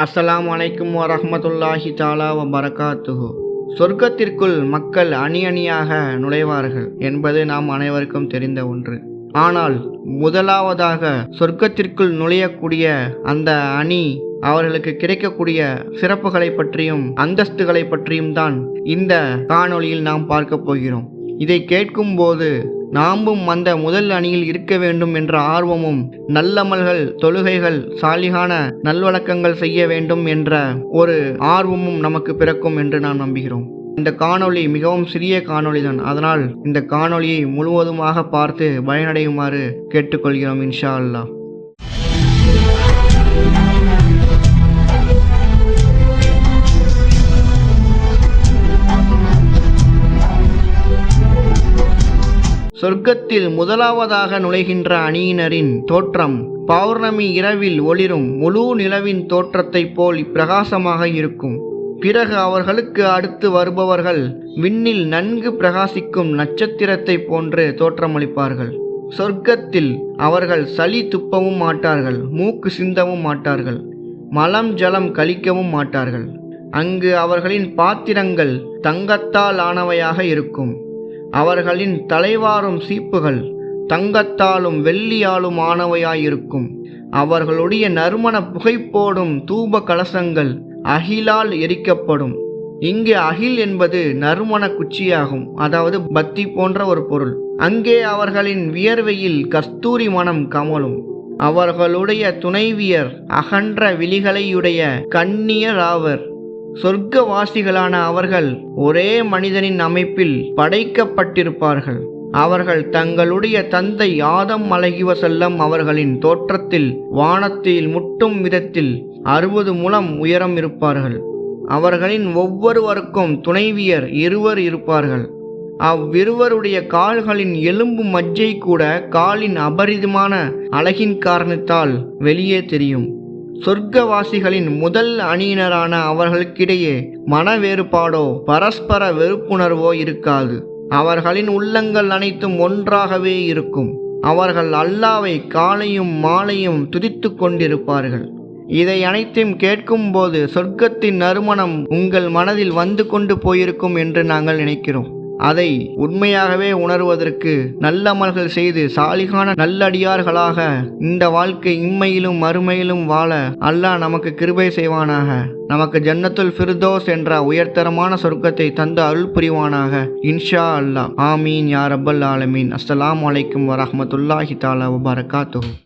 அஸ்ஸலாமு அலைக்கும் வரஹ்மத்துல்லாஹி தஆலா வபரகாத்துஹு. சொர்க்கத்திற்குள் மக்கள் அணி அணியாக நுழைவார்கள் என்பது நாம் அனைவருக்கும் தெரிந்த ஒன்று. ஆனால் முதலாவதாக சொர்க்கத்திற்குள் நுழையக்கூடிய அந்த அணி அவர்களுக்கு கிடைக்கக்கூடிய சிறப்புகளை பற்றியும் அந்தஸ்துகளை பற்றியும் தான் இந்த காணொளியில் நாம் பார்க்க போகிறோம். இதை கேட்கும்போது நாமும் அந்த முதல் அணியில் இருக்க வேண்டும் என்ற ஆர்வமும், நல்லமல்கள், தொழுகைகள், சாலிகான நல்வழக்கங்கள் செய்ய வேண்டும் என்ற ஒரு ஆர்வமும் நமக்கு பிறக்கும் என்று நாம் நம்புகிறோம். இந்த காணொளி மிகவும் சிறிய காணொளி தான். அதனால் இந்த காணொளியை முழுவதுமாக பார்த்து பயனடையுமாறு கேட்டுக்கொள்கிறோம் இன்ஷா அல்லாஹ். சொர்க்கத்தில் முதலாவதாக நுழைகின்ற அணியினரின் தோற்றம் பௌர்ணமி இரவில் ஒளிரும் முழு நிலவின் தோற்றத்தைப் போல் பிரகாசமாக இருக்கும். பிறகு அவர்களுக்கு அடுத்து வருபவர்கள் விண்ணில் நன்கு பிரகாசிக்கும் நட்சத்திரத்தை போன்று தோற்றமளிப்பார்கள். சொர்க்கத்தில் அவர்கள் சளி துப்பவும் மாட்டார்கள், மூக்கு சிந்தவும் மாட்டார்கள், மலம் ஜலம் கழிக்கவும் மாட்டார்கள். அங்கு அவர்களின் பாத்திரங்கள் தங்கத்தால் ஆனவையாக இருக்கும். அவர்களின் தலைவாரும் சீப்புகள் தங்கத்தாலும் வெள்ளியாலும் ஆனவையாயிருக்கும். அவர்களுடைய நறுமண புகைப்போடும் தூப கலசங்கள் அகிலால் எரிக்கப்படும். இங்கே அகில் என்பது நறுமண குச்சியாகும், அதாவது பத்தி போன்ற ஒரு பொருள். அங்கே அவர்களின் வியர்வையில் கஸ்தூரி மனம் கமலும். அவர்களுடைய துணைவியர் அகன்ற விழிகளையுடைய கன்னியர் ஆவர். சொர்க்கவாசிகளான அவர்கள் ஒரே மனிதனின் அமைப்பில் படைக்கப்பட்டிருப்பார்கள். அவர்கள் தங்களுடைய தந்தை ஆதம் அலைஹிவஸல்லம் அவர்களின் தோற்றத்தில் வானத்தில் முட்டும் விதத்தில் 60 முழம் உயரம் இருப்பார்கள். அவர்களின் ஒவ்வொருவருக்கும் துணைவியர் இருவர் இருப்பார்கள். அவ்விருவருடைய கால்களின் எலும்பு மஜ்ஜை கூட காலின் அபரிதமான அழகின் காரணத்தால் வெளியே தெரியும். சொர்க்கவாசிகளின் முதல் அணியினரான அவர்களுக்கிடையே மன வேறுபாடோ பரஸ்பர வெறுப்புணர்வோ இருக்காது. அவர்களின் உள்ளங்கள் அனைத்தும் ஒன்றாகவே இருக்கும். அவர்கள் அல்லாவை காலையும் மாலையும் துதித்து கொண்டிருப்பார்கள். இதை அனைத்தையும் கேட்கும்போது சொர்க்கத்தின் நறுமணம் உங்கள் மனதில் வந்து கொண்டு போயிருக்கும் என்று நாங்கள் நினைக்கிறோம். அதை உண்மையாகவே உணர்வதற்கு நல்லமல்கள் செய்து சாலிகான நல்லடியார்களாக இந்த வாழ்க்கை இம்மையிலும் மறுமையிலும் வாழ அல்லாஹ் நமக்கு கிருபை செய்வானாக. நமக்கு ஜன்னத்துல் ஃபிர்தௌஸ் என்ற உயர்தரமான சொர்க்கத்தை தந்து அருள் புரிவானாக இன்ஷா அல்லாஹ். ஆமீன் யா ரப்பல் ஆலமீன். அஸ்ஸலாமு அலைக்கும் வரஹ்மத்துல்லாஹி தஆலா வபரகாத்துஹு.